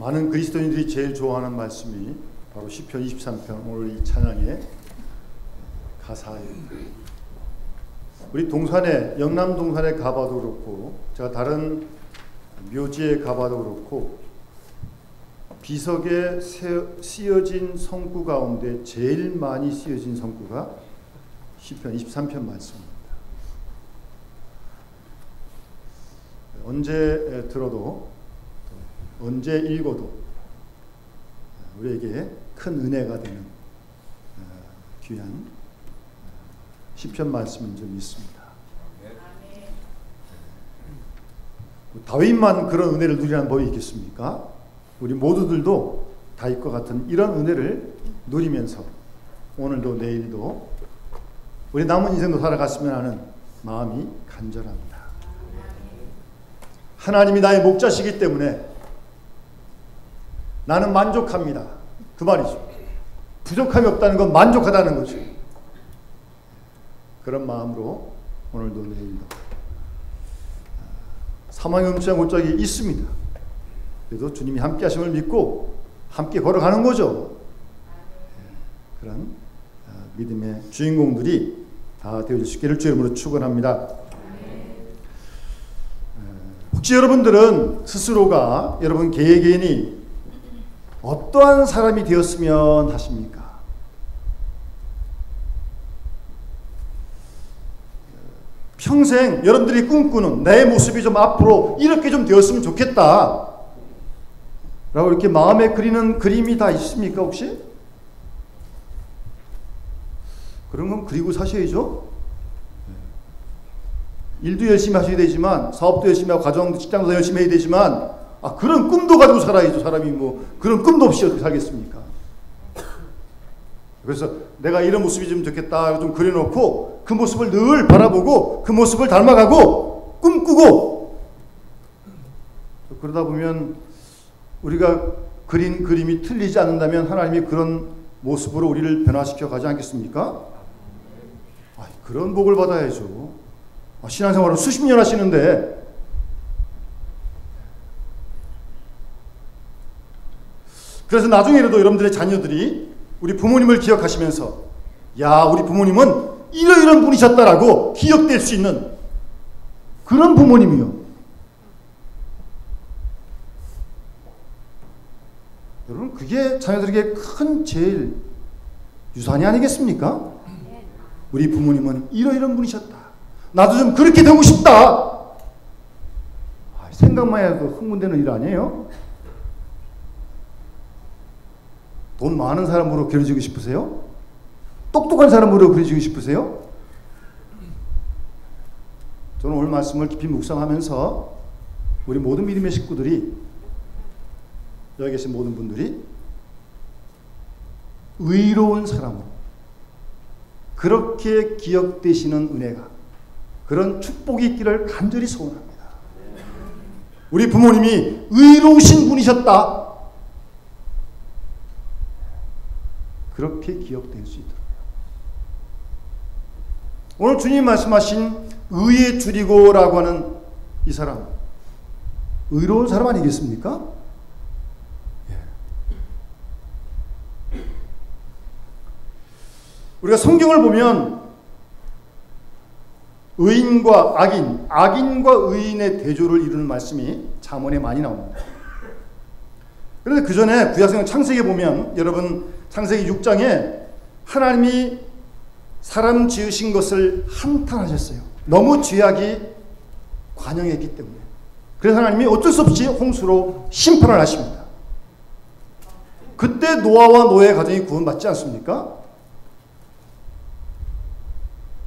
많은 그리스도인들이 제일 좋아하는 말씀이 바로 시편 23편 오늘 이 찬양의 가사입니다. 우리 동산에 영남 동산에 가봐도 그렇고 제가 다른 묘지에 가봐도 그렇고 비석에 쓰여진 성구 가운데 제일 많이 쓰여진 성구가 시편 23편 말씀입니다. 언제 들어도 언제 읽어도 우리에게 큰 은혜가 되는 귀한 시편 말씀인 줄 믿습니다. 다윗만 그런 은혜를 누리는 법이 있겠습니까? 우리 모두들도 다윗과 같은 이런 은혜를 누리면서 오늘도 내일도 우리 남은 인생도 살아갔으면 하는 마음이 간절합니다. 하나님이 나의 목자시기 때문에 나는 만족합니다. 그 말이죠. 부족함이 없다는 건 만족하다는 거죠. 그런 마음으로 오늘도 내일도 사망의 음침한 골짜기 있습니다. 그래도 주님이 함께 하심을 믿고 함께 걸어가는 거죠. 그런 믿음의 주인공들이 다 되어질 수 있기를 주의 이름으로 축원합니다. 혹시 여러분들은 스스로가 여러분 개개인이 어떠한 사람이 되었으면 하십니까? 평생 여러분들이 꿈꾸는 내 모습이 좀 앞으로 이렇게 좀 되었으면 좋겠다 라고 이렇게 마음에 그리는 그림이 다 있습니까 혹시? 그런 건 그리고 사셔야죠. 일도 열심히 하셔야 되지만 사업도 열심히 하고 가정도 직장도 열심히 해야 되지만 그런 꿈도 가지고 살아야죠. 사람이 뭐 그런 꿈도 없이 어떻게 살겠습니까? 그래서 내가 이런 모습이 좀 좋겠다 좀 그려놓고 그 모습을 늘 바라보고 그 모습을 닮아가고 꿈꾸고 그러다 보면 우리가 그린 그림이 틀리지 않는다면 하나님이 그런 모습으로 우리를 변화시켜 가지 않겠습니까? 그런 복을 받아야죠. 신앙생활을 수십 년 하시는데 그래서 나중에라도 여러분들의 자녀들이 우리 부모님을 기억하시면서 야 우리 부모님은 이러이런 분이셨다라고 기억될 수 있는 그런 부모님이요. 여러분 그게 자녀들에게 큰 제일 유산이 아니겠습니까? 우리 부모님은 이러이런 분이셨다. 나도 좀 그렇게 되고 싶다. 생각만 해도 흥분되는 일 아니에요? 돈 많은 사람으로 그려지고 싶으세요? 똑똑한 사람으로 그려지고 싶으세요? 저는 오늘 말씀을 깊이 묵상하면서 우리 모든 믿음의 식구들이 여기 계신 모든 분들이 의로운 사람으로 그렇게 기억되시는 은혜가 그런 축복이 있기를 간절히 소원합니다. 우리 부모님이 의로우신 분이셨다. 그렇게 기억될 수 있도록. 오늘 주님 말씀하신 의에 줄이고라고 하는 이 사람 의로운 사람 아니겠습니까? 우리가 성경을 보면 의인과 악인, 악인과 의인의 대조를 이루는 말씀이 잠언에 많이 나옵니다. 그런데 그 전에 구약성경 창세기에 보면 여러분 창세기 6장에 하나님이 사람 지으신 것을 한탄하셨어요. 너무 죄악이 관영했기 때문에. 그래서 하나님이 어쩔 수 없이 홍수로 심판을 하십니다. 그때 노아와 노아의 가정이 구원받지 않습니까?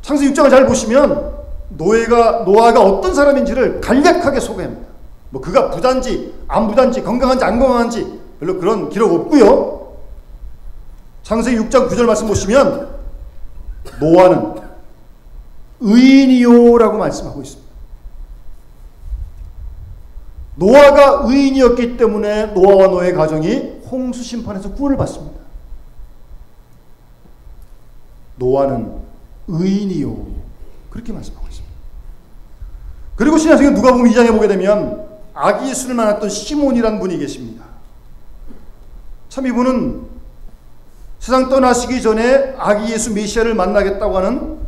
창세기 6장을 잘 보시면 노아가 어떤 사람인지를 간략하게 소개합니다. 뭐 그가 부자인지 안 부자인지 건강한지 안 건강한지 별로 그런 기록 없고요. 창세기 6장 9절 말씀 보시면 노아는 의인이요라고 말씀하고 있습니다. 노아가 의인이었기 때문에 노아와 노아의 가정이 홍수 심판에서 구원을 받습니다. 노아는 의인이요 그렇게 말씀하고 있습니다. 그리고 신약성경 누가복음 2장에 보게 되면 악이 술을 많았던 시몬이라는 분이 계십니다. 참 이분은 세상 떠나시기 전에 아기 예수 메시아를 만나겠다고 하는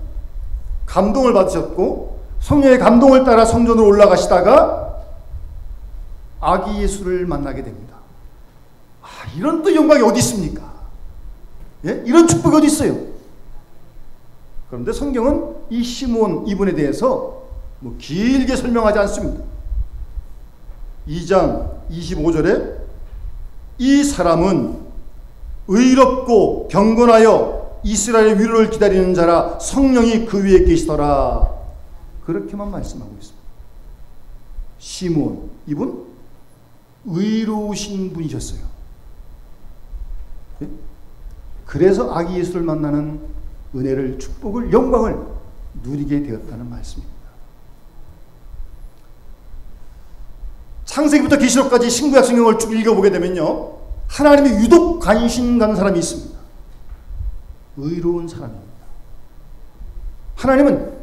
감동을 받으셨고 성령의 감동을 따라 성전으로 올라가시다가 아기 예수를 만나게 됩니다. 이런 또 영광이 어디 있습니까? 예? 이런 축복이 어디 있어요? 그런데 성경은 이 시므온 이분에 대해서 길게 설명하지 않습니다. 2장 25절에 이 사람은 의롭고 경건하여 이스라엘의 위로를 기다리는 자라 성령이 그 위에 계시더라. 그렇게만 말씀하고 있습니다. 시므온 이분 의로우신 분이셨어요. 네? 그래서 아기 예수를 만나는 은혜를, 축복을, 영광을 누리게 되었다는 말씀입니다. 창세기부터 계시록까지 신구약 성경을 쭉 읽어보게 되면요, 하나님이 유독 관심 가는 사람이 있습니다. 의로운 사람입니다. 하나님은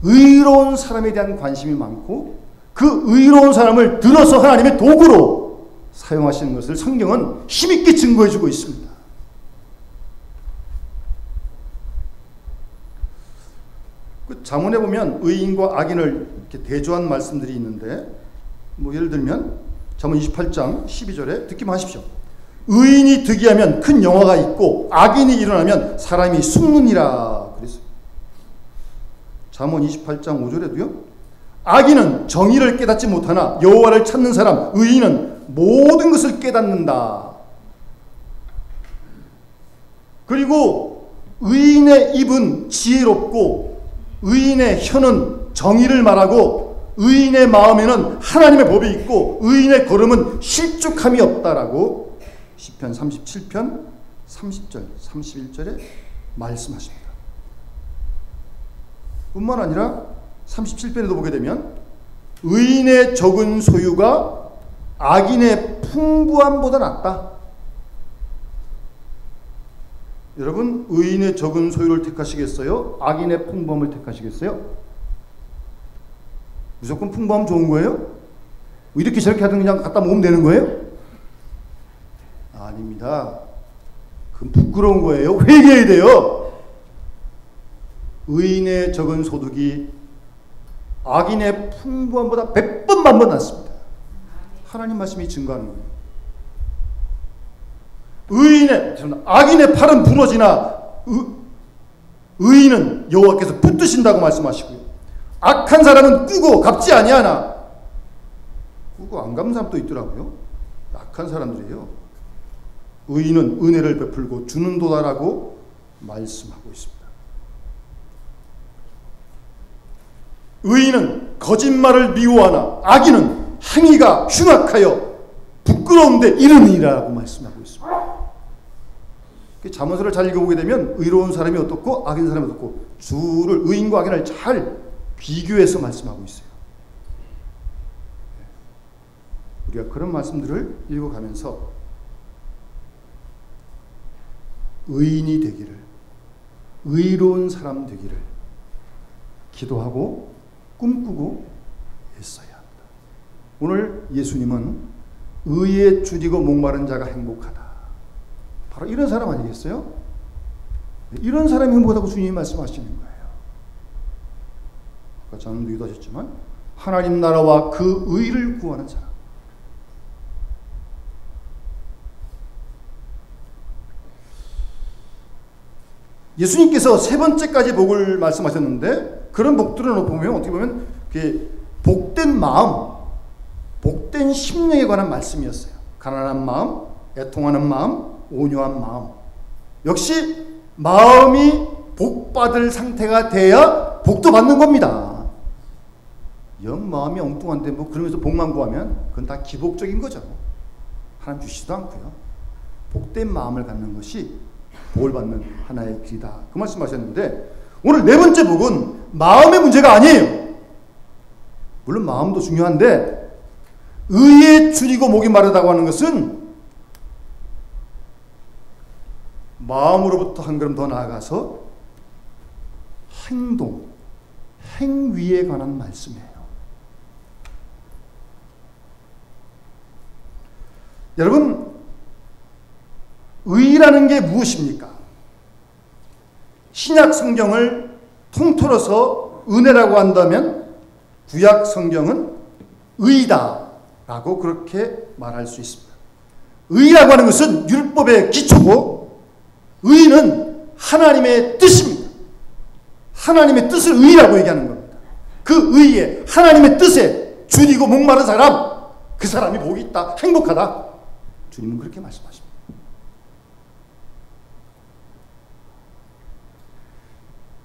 의로운 사람에 대한 관심이 많고 그 의로운 사람을 들어서 하나님의 도구로 사용하시는 것을 성경은 힘있게 증거해주고 있습니다. 그 잠언에 보면 의인과 악인을 이렇게 대조한 말씀들이 있는데, 예를 들면 잠언 28장 12절에 듣기만 하십시오. 의인이 득이하면 큰 영화가 있고 악인이 일어나면 사람이 숨느니라 그랬어요. 잠언 28장 5절에도요. 악인은 정의를 깨닫지 못하나 여호와를 찾는 사람 의인은 모든 것을 깨닫는다. 그리고 의인의 입은 지혜롭고 의인의 혀는 정의를 말하고 의인의 마음에는 하나님의 법이 있고 의인의 걸음은 실족함이 없다라고 시편 37편 30절 31절에 말씀하십니다. 뿐만 아니라 37편에도 보게 되면 의인의 적은 소유가 악인의 풍부함보다 낫다. 여러분, 의인의 적은 소유를 택하시겠어요? 악인의 풍부함을 택하시겠어요? 무조건 풍부하면 좋은 거예요? 이렇게 저렇게 하든 그냥 갖다 모으면 되는 거예요? 아닙니다. 그건 부끄러운 거예요. 회개해야 돼요. 의인의 적은 소득이 악인의 풍부함보다 100번 만번 낫습니다. 하나님 말씀이 증거하는 거예요. 악인의 팔은 부러지나 의인은 여호와께서 붙드신다고 말씀하시고요. 악한 사람은 꾸고 갚지 아니하나. 꾸고 안 갚는 사람도 있더라고요. 악한 사람들이에요. 의인은 은혜를 베풀고 주는 도다라고 말씀하고 있습니다. 의인은 거짓말을 미워하나 악인은 행위가 흉악하여 부끄러운데 이르느니라고 말씀하고 있습니다. 잠언서를 잘 읽어보게 되면 의로운 사람이 어떻고 악인 사람이 어떻고 주를, 의인과 악인을 잘 비교해서 말씀하고 있어요. 우리가 그런 말씀들을 읽어가면서 의인이 되기를, 의로운 사람 되기를 기도하고 꿈꾸고 애써야 합니다. 오늘 예수님은 의에 주리고 목마른 자가 행복하다. 바로 이런 사람 아니겠어요? 이런 사람이 행복하다고 주님이 말씀하시는 거예요. 아까 저는 기도하셨지만 하나님 나라와 그 의를 구하는 사람. 예수님께서 세 번째까지 복을 말씀하셨는데 그런 복들은 보면 어떻게 보면 복된 마음, 복된 심령에 관한 말씀이었어요. 가난한 마음, 애통하는 마음, 온유한 마음. 역시 마음이 복받을 상태가 돼야 복도 받는 겁니다. 영 마음이 엉뚱한데 뭐 그러면서 복만 구하면 그건 다 기복적인 거죠. 하나님 주시지도 않고요. 복된 마음을 갖는 것이 복을 받는 하나의 길이다. 그 말씀하셨는데 오늘 네 번째 복은 마음의 문제가 아니에요. 물론 마음도 중요한데 의에 줄이고 목이 마르다고 하는 것은 마음으로부터 한 걸음 더 나아가서 행동, 행위에 관한 말씀이에요. 여러분, 의라는 게 무엇입니까? 신약 성경을 통틀어서 은혜라고 한다면 구약 성경은 의다라고 그렇게 말할 수 있습니다. 의라고 하는 것은 율법의 기초고 의는 하나님의 뜻입니다. 하나님의 뜻을 의라고 얘기하는 겁니다. 그 의에 하나님의 뜻에 줄이고 목마른 사람, 그 사람이 복이 있다, 행복하다. 주님은 그렇게 말씀하십니다.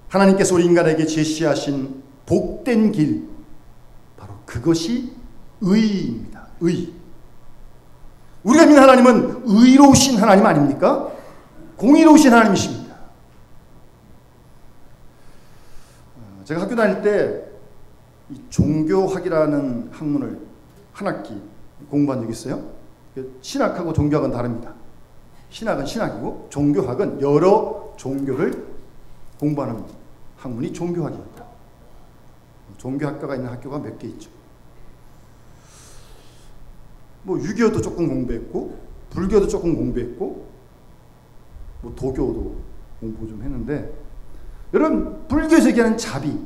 하나님께서 우리 인간에게 제시하신 복된 길, 바로 그것이 의입니다. 의. 우리가 믿는 하나님은 의로우신 하나님 아닙니까? 공의로우신 하나님이십니다. 제가 학교 다닐 때 이 종교학이라는 학문을 한 학기 공부한 적이 있어요. 신학하고 종교학은 다릅니다. 신학은 신학이고 종교학은 여러 종교를 공부하는 학문이 종교학입니다. 종교학과가 있는 학교가 몇 개 있죠. 뭐 유교도 조금 공부했고 불교도 조금 공부했고 뭐 도교도 공부 좀 했는데, 여러분 불교에서 얘기하는 자비,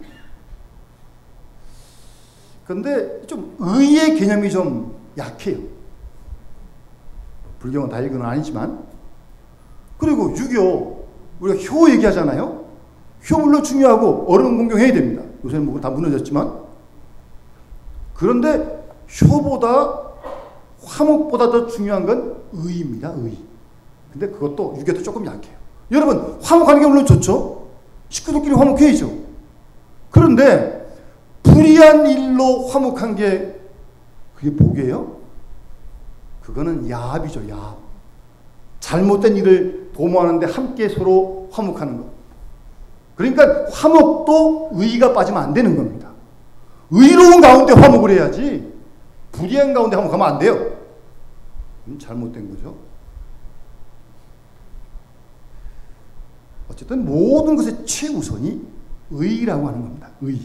그런데 좀 의의 개념이 좀 약해요. 불교는 다 읽은 건 아니지만. 그리고 유교 우리가 효 얘기하잖아요. 효 물론 중요하고 어른 공경해야 됩니다. 요새는 뭐 다 무너졌지만. 그런데 효보다 화목보다 더 중요한 건 의입니다. 의. 근데 그것도 유교도 조금 약해요. 여러분 화목하는 게 물론 좋죠. 식구들끼리 화목해야죠. 그런데 불의한 일로 화목한 게 그게 복이에요? 그거는 야합이죠. 야합. 잘못된 일을 도모하는데 함께 서로 화목하는 것. 그러니까 화목도 의가 빠지면 안 되는 겁니다. 의로운 가운데 화목을 해야지 불의한 가운데 화목하면 안 돼요. 잘못된 거죠. 어쨌든 모든 것의 최우선이 의라고 하는 겁니다. 의.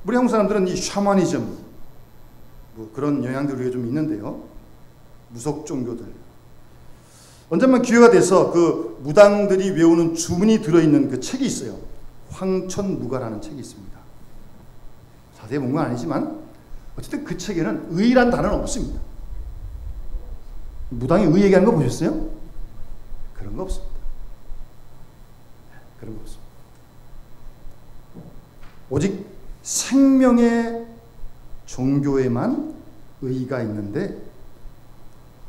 우리 한국 사람들은 이 샤머니즘 뭐 그런 영향들이 우리가 좀 있는데요. 무속 종교들. 언젠만 기회가 돼서 그 무당들이 외우는 주문이 들어있는 그 책이 있어요. 황천무가라는 책이 있습니다. 자세히 본 건 아니지만 어쨌든 그 책에는 의란 단어는 없습니다. 무당이 의 얘기하는 거 보셨어요? 그런 거 없습니다. 그런 거 없습니다. 오직 생명의 종교에만 의가 있는데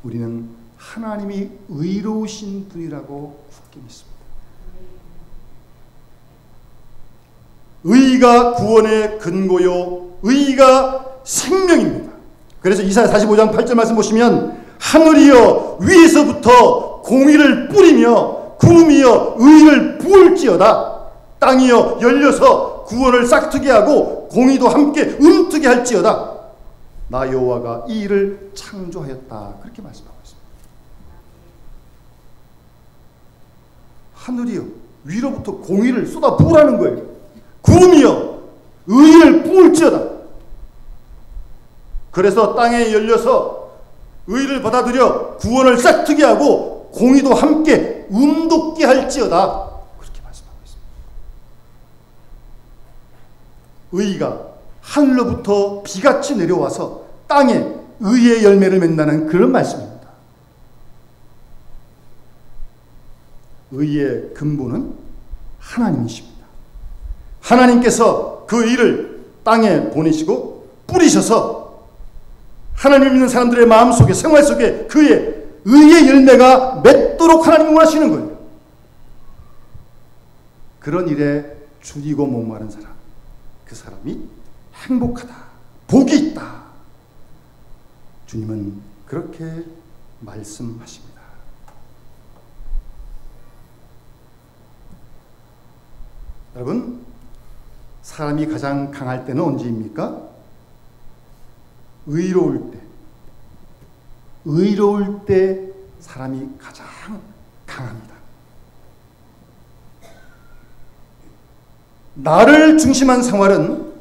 우리는 하나님이 의로우신 분이라고 굳게 믿습니다. 의가 구원의 근거요, 의가 생명입니다. 그래서 이사야 45장 8절 말씀 보시면 하늘이여 위에서부터 공의를 뿌리며 구름이여 의를 부을지어다. 땅이여 열려서 구원을 싹트게 하고 공의도 함께 움트게 할지어다. 나 여호와가 이 일을 창조하였다. 그렇게 말씀하고 있습니다. 하늘이여 위로부터 공의를 쏟아 부으라는 거예요. 구름이여 의를 부을지어다. 그래서 땅에 열려서 의를 받아들여 구원을 싹트게 하고 공의도 함께 움돋게 할지어다. 그렇게 말씀하고 있습니다. 의가 하늘로부터 비같이 내려와서 땅에 의의 열매를 맺는다는 그런 말씀입니다. 의의 근본은 하나님이십니다. 하나님께서 그 의를 땅에 보내시고 뿌리셔서 하나님 믿는 사람들의 마음속에 생활 속에 그의 의의 열매가 맺도록 하나님이 원하시는 거예요. 그런 일에 줄이고 목마른 사람, 그 사람이 행복하다, 복이 있다. 주님은 그렇게 말씀하십니다. 여러분, 사람이 가장 강할 때는 언제입니까? 의로울 때. 의로울 때 사람이 가장 강합니다. 나를 중심한 생활은,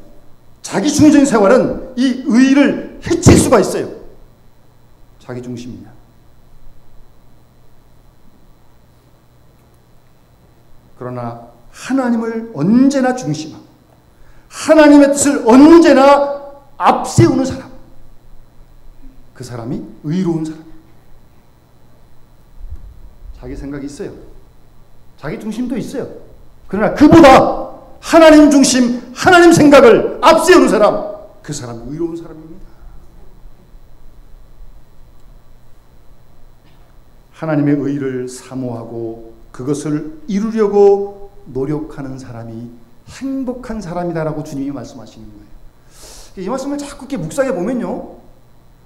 자기 중심적인 생활은 이 의를 해칠 수가 있어요. 자기 중심이냐? 그러나 하나님을 언제나 중심하고 하나님의 뜻을 언제나 앞세우는 사람, 그 사람이 의로운 사람이에요. 자기 생각이 있어요. 자기 중심도 있어요. 그러나 그보다 하나님 중심, 하나님 생각을 앞세우는 사람, 그 사람이 의로운 사람입니다. 하나님의 의를 사모하고 그것을 이루려고 노력하는 사람이 행복한 사람이다라고 주님이 말씀하시는 거예요. 이 말씀을 자꾸 이렇게 묵상해 보면요,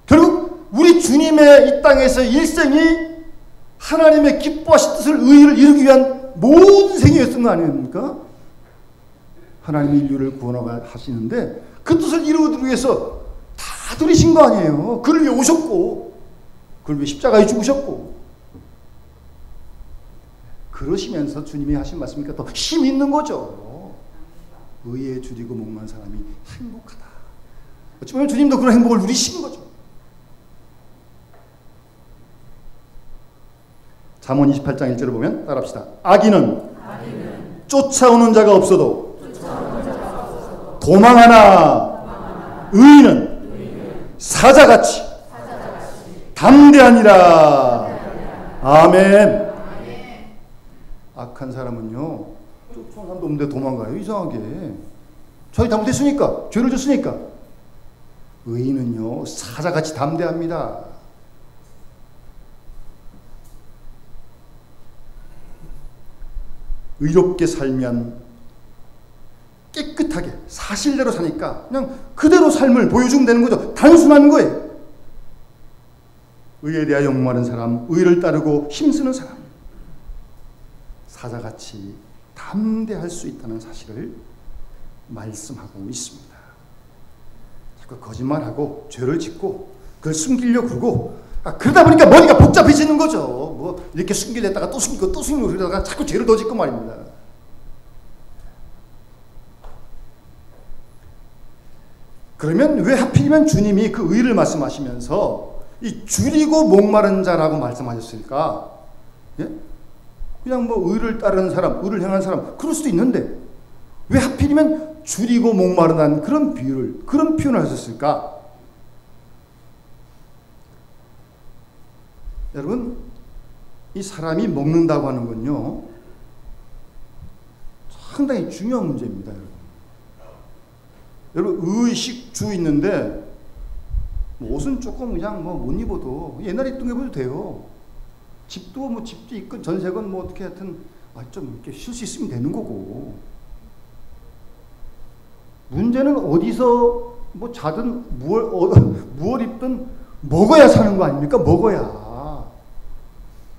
결국 우리 주님의 이 땅에서 일생이 하나님의 기뻐하신 뜻을, 의를 이루기 위한 모든 생이었던 거 아닙니까? 하나님이 인류를 구원하시는데 그 뜻을 이루기 위해서 다 들이신 거 아니에요. 그를 위해 오셨고, 그를 위해 십자가에 죽으셨고, 그러시면서 주님이 하신 말씀이니까 더 힘 있는 거죠. 의에 줄이고 목만 사람이 행복하다. 어찌 보면 주님도 그런 행복을 누리시는 거죠. 잠언 28장 1절을 보면 따라합시다. 악인은 쫓아오는 자가 없어도 도망하나 의인은 사자같이 담대하니라. 아멘. 악한 사람은요, 쫓아오는 사람도 없는데 도망가요. 이상하게. 자기 잘못했으니까, 죄를 졌으니까. 의인은요, 사자같이 담대합니다. 의롭게 살면 깨끗하게 사실대로 사니까 그냥 그대로 삶을 보여주면 되는 거죠. 단순한 거예요. 의에 대하여 욕망하는 사람, 의를 따르고 힘쓰는 사람, 사자같이 담대할 수 있다는 사실을 말씀하고 있습니다. 자꾸 거짓말하고 죄를 짓고 그걸 숨기려고 그러고, 그러다 보니까 머리가 복잡해지는 거죠. 뭐 이렇게 숨기려다가 또 숨기고 또 숨기고 그러다가 자꾸 죄를 더 짓고 말입니다. 그러면 왜 하필이면 주님이 그 의를 말씀하시면서 이 줄이고 목마른 자라고 말씀하셨을까? 예? 그냥 뭐 의를 따르는 사람, 의를 행하는 사람, 그럴 수도 있는데 왜 하필이면 줄이고 목마르다는 그런 비유를, 그런 표현을 하셨을까? 여러분, 이 사람이 먹는다고 하는 건요, 상당히 중요한 문제입니다. 여러분, 의식주 있는데 옷은 조금 그냥 뭐 못 입어도 옛날에 입던 거 입어도 돼요. 집도 뭐 집도 있건 전세건 뭐 어떻게 하여튼 좀 이렇게 쉴 수 있으면 되는 거고. 문제는 어디서 뭐 자든 무얼 입든 먹어야 사는 거 아닙니까? 먹어야.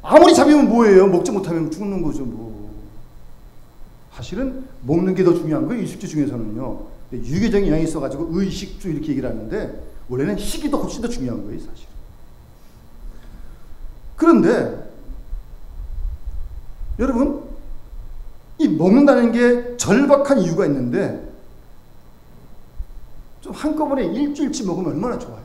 아무리 잡으면 뭐예요? 먹지 못하면 죽는 거죠, 뭐. 사실은 먹는 게 더 중요한 거예요, 의식주 중에서는요. 유교적인 영향이 있어가지고 의식주 이렇게 얘기를 하는데, 원래는 식이 더 훨씬 더 중요한 거예요, 사실. 그런데 여러분, 이 먹는다는 게 절박한 이유가 있는데, 좀 한꺼번에 일주일치 먹으면 얼마나 좋아요.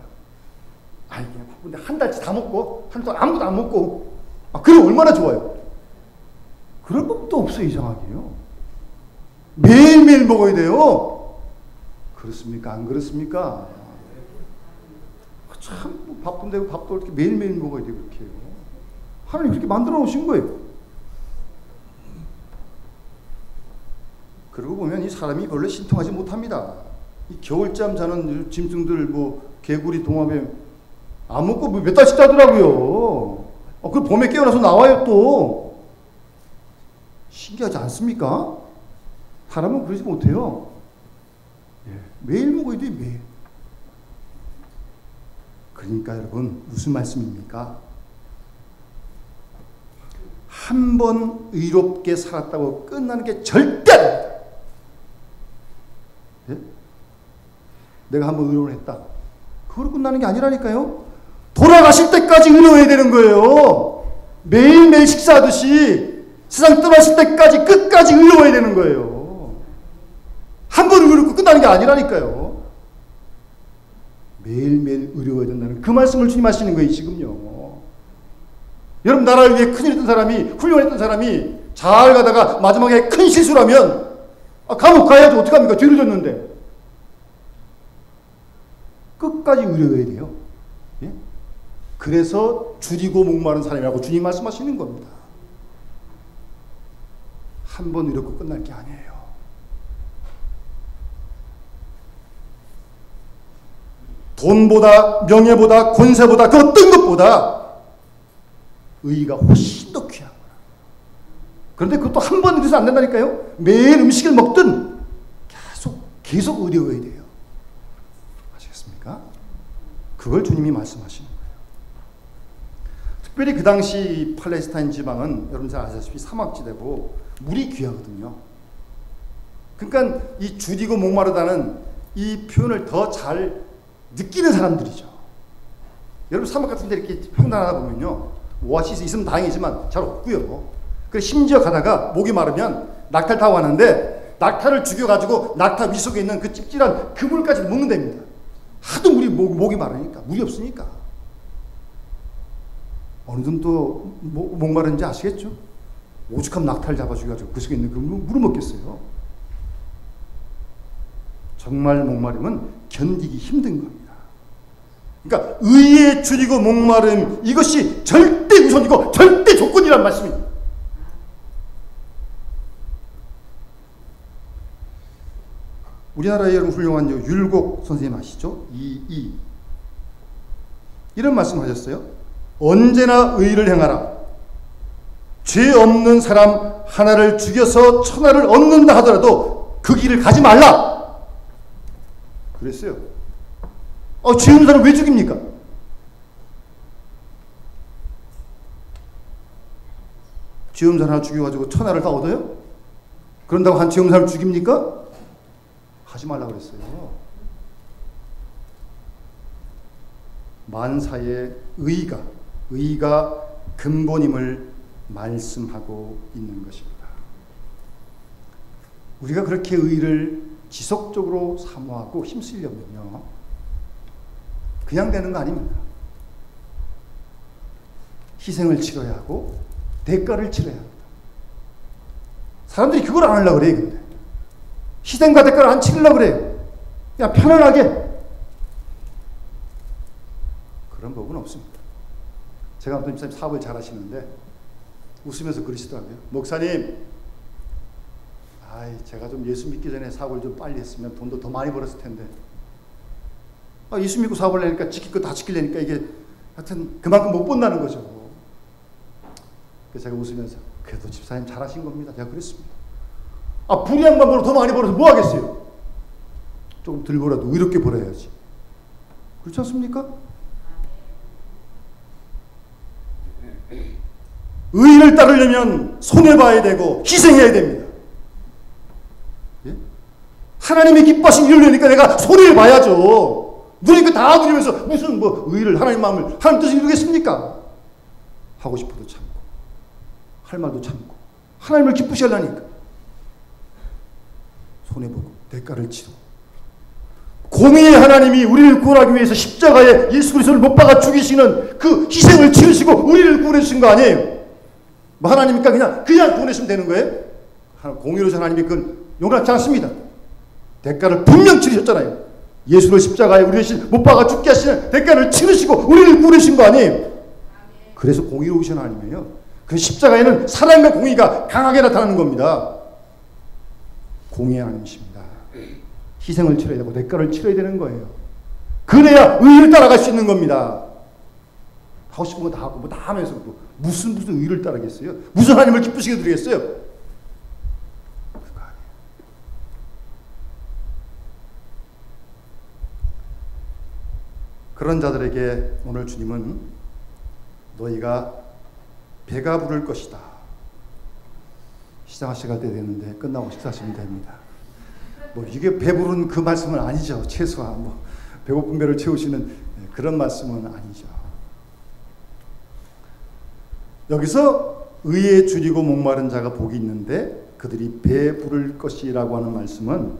아이, 그냥 바쁜데 한 달치 다 먹고 한 달 아무것도 안 먹고, 그럼 얼마나 좋아요. 그럴 법도 없어요, 이상하게요. 매일매일 먹어야 돼요. 그렇습니까? 안 그렇습니까? 참 바쁜데 밥도 이렇게 매일매일 먹어야 돼요, 그렇게. 하나님 그렇게 만들어 놓으신 거예요. 그러고 보면 이 사람이 원래 신통하지 못합니다. 이 겨울잠 자는 짐승들, 뭐 개구리, 동화뱀 안 먹고 몇 달씩 자더라고요. 그 봄에 깨어나서 나와요 또. 신기하지 않습니까? 사람은 그러지 못해요. 매일 먹어야 돼요, 매일. 그러니까 여러분, 무슨 말씀입니까? 한 번 의롭게 살았다고 끝나는 게 절대 아닙니다. 예? 내가 한 번 의로운 했다, 그걸로 끝나는 게 아니라니까요. 돌아가실 때까지 의로워야 되는 거예요. 매일매일 식사하듯이 세상 떠나실 때까지 끝까지 의로워야 되는 거예요. 한 번 의롭고 끝나는 게 아니라니까요. 매일매일 의로워야 된다는 그 말씀을 주님 하시는 거예요, 지금요. 여러분 나라를 위해 큰일 했던 사람이, 훌륭했던 사람이 잘 가다가 마지막에 큰 실수를 하면 감옥 가야지 어떡합니까? 죄를 졌는데. 끝까지 의로워야 돼요. 예? 그래서 줄이고 목마른 사람이라고 주님 말씀하시는 겁니다. 한 번 의롭고 끝날 게 아니에요. 돈보다, 명예보다, 권세보다, 그 어떤 것보다 의의가 훨씬 더 귀한 거라. 그런데 그것도 한 번 의해서 안 된다니까요. 매일 음식을 먹든 계속 의로워야 돼요. 아시겠습니까? 그걸 주님이 말씀하시는 거예요. 특별히 그 당시 팔레스타인 지방은 여러분 잘 아시다시피 사막지대고 물이 귀하거든요. 그러니까 이 줄이고 목마르다는 이 표현을 더 잘 느끼는 사람들이죠. 여러분 사막 같은 데 이렇게 횡단하다 보면요, 오아시스 있으면 다행이지만 잘 없고요. 그래서 심지어 가다가 목이 마르면 낙타를 타고 가는데 낙타를 죽여가지고 낙타 위 속에 있는 그 찝찝한 그물까지 먹는답니다. 하도 목이 마르니까, 물이 없으니까. 어느 정도 목마른지 아시겠죠? 오죽하면 낙타를 잡아 죽여가지고 그 속에 있는 그 물을 먹겠어요. 정말 목마름은 견디기 힘든 겁니다. 그러니까 의에 줄이고 목마름, 이것이 절대 우선이고 절대 조건이란 말씀입니다. 우리나라에 여러분 훌륭한 율곡 선생님 아시죠? 이런 말씀 하셨어요. 언제나 의를 행하라. 죄 없는 사람 하나를 죽여서 천하를 얻는다 하더라도 그 길을 가지 말라. 그랬어요. 죄 없는 사람 왜 죽입니까? 죄 없는 사람 하나 죽여가지고 천하를 다 얻어요? 그런다고 한 죄 없는 사람을 죽입니까? 하지 말라 그랬어요. 만사의 의의가 근본임을 말씀하고 있는 것입니다. 우리가 그렇게 의의를 지속적으로 사모하고 힘쓰려면요, 그냥 되는 거 아닙니다. 희생을 치러야 하고 대가를 치러야 합니다. 사람들이 그걸 안 하려고 그래요. 근데 희생과 대가를 안 치려고 그래요. 그냥 편안하게. 그런 법은 없습니다. 제가 아무튼 목사님 사업을 잘 하시는데 웃으면서 그러시더라고요. 목사님, 제가 좀 예수 믿기 전에 사업을 좀 빨리 했으면 돈도 더 많이 벌었을 텐데. 예수 믿고 사업을 하니까 지킬 거 다 지키려니까 이게 하여튼 그만큼 못 본다는 거죠. 그래서 제가 웃으면서 그래도 집사님 잘하신 겁니다. 제가 그랬습니다. 불이한 방법으로 더 많이 벌어서 뭐 하겠어요? 조금 덜 벌어도 의롭게 벌어야지. 그렇지 않습니까? 의를 따르려면 손해봐야 되고 희생해야 됩니다. 예? 하나님이 기뻐하신 일을 내니까 내가 손해를 봐야죠. 누리니까 다 누리면서 무슨 의를, 하나님 마음을, 하나님 뜻을 이루겠습니까? 하고 싶어도 참고, 할 말도 참고, 하나님을 기쁘시게 하려니까 손해보고 대가를 치르고, 공의의 하나님이 우리를 구원하기 위해서 십자가에 예수 그리스도를 못 박아 죽이시는 그 희생을 치르시고 우리를 구원해주신 거 아니에요? 하나님이니까 그냥 구원해주시면 되는 거예요? 공의로서 하나님이 그건 용납지 않습니다. 대가를 분명 치르셨잖아요. 예수를 십자가에 우리 대신 못 박아 죽게 하시는 대가를 치르시고 우리를 구원해주신 거 아니에요? 그래서 공의로우신 하나님이에요. 그 십자가에는 사랑과 공의가 강하게 나타나는 겁니다. 공의의 하나님이십니다. 희생을 치러야 되고 대가를 치러야 되는 거예요. 그래야 의를 따라갈 수 있는 겁니다. 하고 싶은 거 다 하고 다 하면서 무슨 의를 따르겠어요? 무슨 하나님을 기쁘시게 드리겠어요? 그거 아니에요. 그런 자들에게 오늘 주님은 너희가 배가 부를 것이다. 시장하시갈 때 되는데 끝나고 식사하시면 됩니다. 이게 배부른 그 말씀은 아니죠. 최소한 배고픈 배를 채우시는 그런 말씀은 아니죠. 여기서 의에 줄이고 목마른 자가 복이 있는데 그들이 배 부를 것이라고 하는 말씀은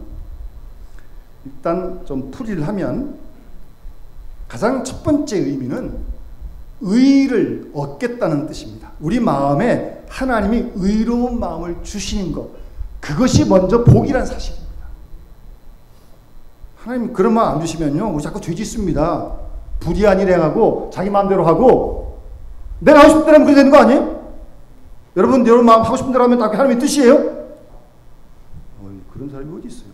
일단 좀 풀이를 하면 가장 첫 번째 의미는 의를 얻겠다는 뜻입니다. 우리 마음에 하나님이 의로운 마음을 주시는 것, 그것이 먼저 복이란 사실입니다. 하나님 그런 마음 안 주시면요, 우리 자꾸 죄짓습니다. 불의한 일 행하고 자기 마음대로 하고 내가 하고 싶은 대로 하면 그렇게 되는 거 아니에요? 여러분 마음 하고 싶은 대로 하면 다 하나님의 뜻이에요? 그런 사람이 어디 있어요?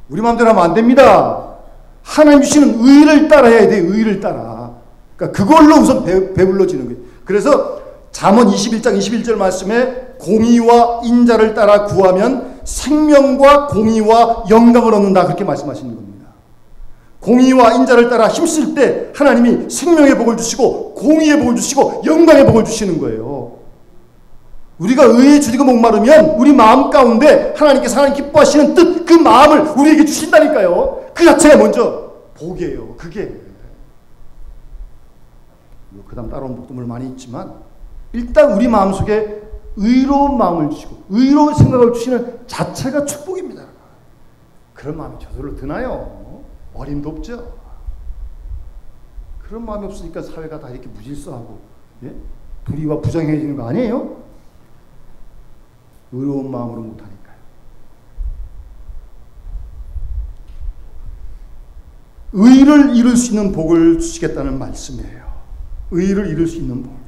우리 마음대로 하면 안 됩니다. 하나님 주시는 의를 따라야 돼. 의를 따라. 그러니까 그걸로 우선 배불러지는 거예요. 그래서 잠언 21장 21절 말씀에 공의와 인자를 따라 구하면 생명과 공의와 영광을 얻는다, 그렇게 말씀하시는 겁니다. 공의와 인자를 따라 힘쓸 때 하나님이 생명의 복을 주시고 공의의 복을 주시고 영광의 복을 주시는 거예요. 우리가 의에 주리고 목마르면 우리 마음 가운데 하나님께서 하나님 기뻐하시는 뜻, 그 마음을 우리에게 주신다니까요. 그 자체가 먼저 복이에요. 그게. 그 다음 따라온 복도 물론 많이 있지만 일단 우리 마음속에 의로운 마음을 주시고 의로운 생각을 주시는 자체가 축복입니다. 그런 마음이 저절로 드나요? 어림도 없죠. 그런 마음이 없으니까 사회가 다 이렇게 무질서하고, 예? 불의와 부정해지는 거 아니에요? 의로운 마음으로 못하니까요. 의를 이룰 수 있는 복을 주시겠다는 말씀이에요. 의를 이룰 수 있는 복이요.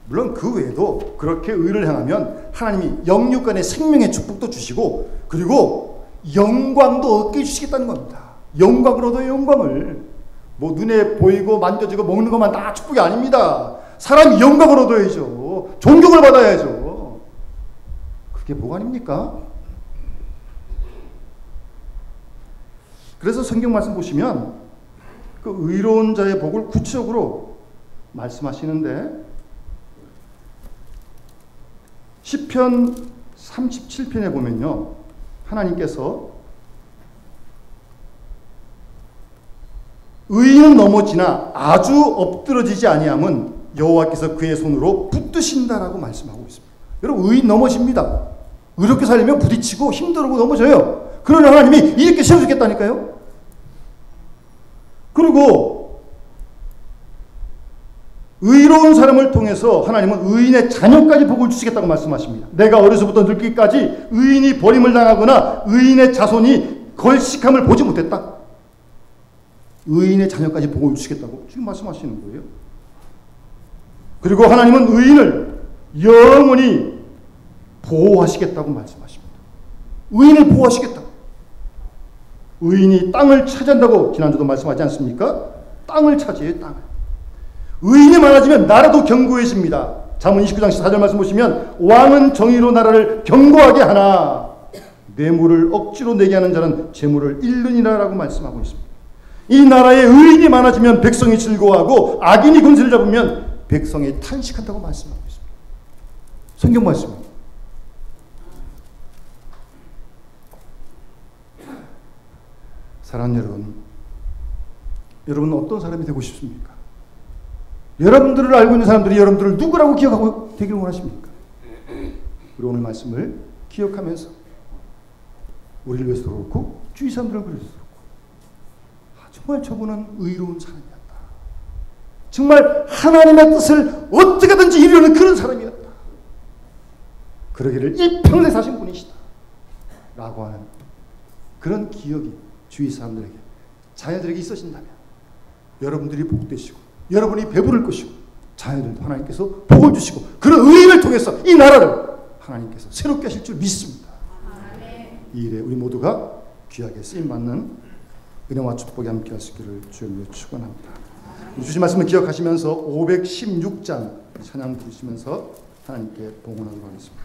물론 그 외에도 그렇게 의를 행하면 하나님이 영육간의 생명의 축복도 주시고 그리고 영광도 얻게 주시겠다는 겁니다. 영광을 얻어요. 영광을. 뭐 눈에 보이고 만져지고 먹는 것만 다 축복이 아닙니다. 사람이 영광을 얻어야죠. 존경을 받아야죠. 그게 복 아닙니까? 그래서 성경 말씀 보시면 그 의로운 자의 복을 구체적으로 말씀하시는데 시편 37편에 보면요, 하나님께서 의인은 넘어지나 아주 엎드러지지 아니함은 여호와께서 그의 손으로 붙드신다라고 말씀하고 있습니다. 여러분, 의인 넘어집니다. 의롭게 살려면 부딪히고 힘들고 넘어져요. 그러나 하나님이 이렇게 세워주겠다니까요. 그리고 의로운 사람을 통해서 하나님은 의인의 자녀까지 복을 주시겠다고 말씀하십니다. 내가 어려서부터 늙기까지 의인이 버림을 당하거나 의인의 자손이 걸식함을 보지 못했다. 의인의 자녀까지 복을 주시겠다고 지금 말씀하시는 거예요. 그리고 하나님은 의인을 영원히 보호하시겠다고 말씀하십니다. 의인을 보호하시겠다고. 의인이 땅을 차지한다고 지난주도 말씀하지 않습니까? 땅을 차지해요. 땅을. 의인이 많아지면 나라도 견고해집니다. 잠언 29장 14절 말씀 보시면 왕은 정의로 나라를 견고하게 하나 뇌물을 억지로 내게 하는 자는 재물을 잃느니라 라고 말씀하고 있습니다. 이 나라에 의인이 많아지면 백성이 즐거워하고 악인이 군세를 잡으면 백성이 탄식한다고 말씀하고 있습니다. 성경 말씀입니다. 사랑하는 여러분, 여러분은 어떤 사람이 되고 싶습니까? 여러분들을 알고 있는 사람들이 여러분들을 누구라고 기억하고 되기를 원하십니까? 우리 오늘 말씀을 기억하면서 우리를 위해서도 그렇고 주위 사람들을 위해서도 그렇고 정말 저분은 의로운 사람이었다. 정말 하나님의 뜻을 어떻게든지 이루려는 그런 사람이었다. 그러기를 일평생 사신 분이시다. 라고 하는 그런 기억이 주위 사람들에게, 자녀들에게 있으신다면 여러분들이 복되시고 여러분이 배부를 것이고 자녀들도 하나님께서 복을 주시고 그런 의인을 통해서 이 나라를 하나님께서 새롭게 하실 줄 믿습니다. 이 일에 우리 모두가 귀하게 쓰임받는 은혜와 축복이 함께 하시기를 주님으로 축원합니다. 주신 말씀을 기억하시면서 516장 찬양 부르시면서 하나님께 봉헌하도록 하겠습니다.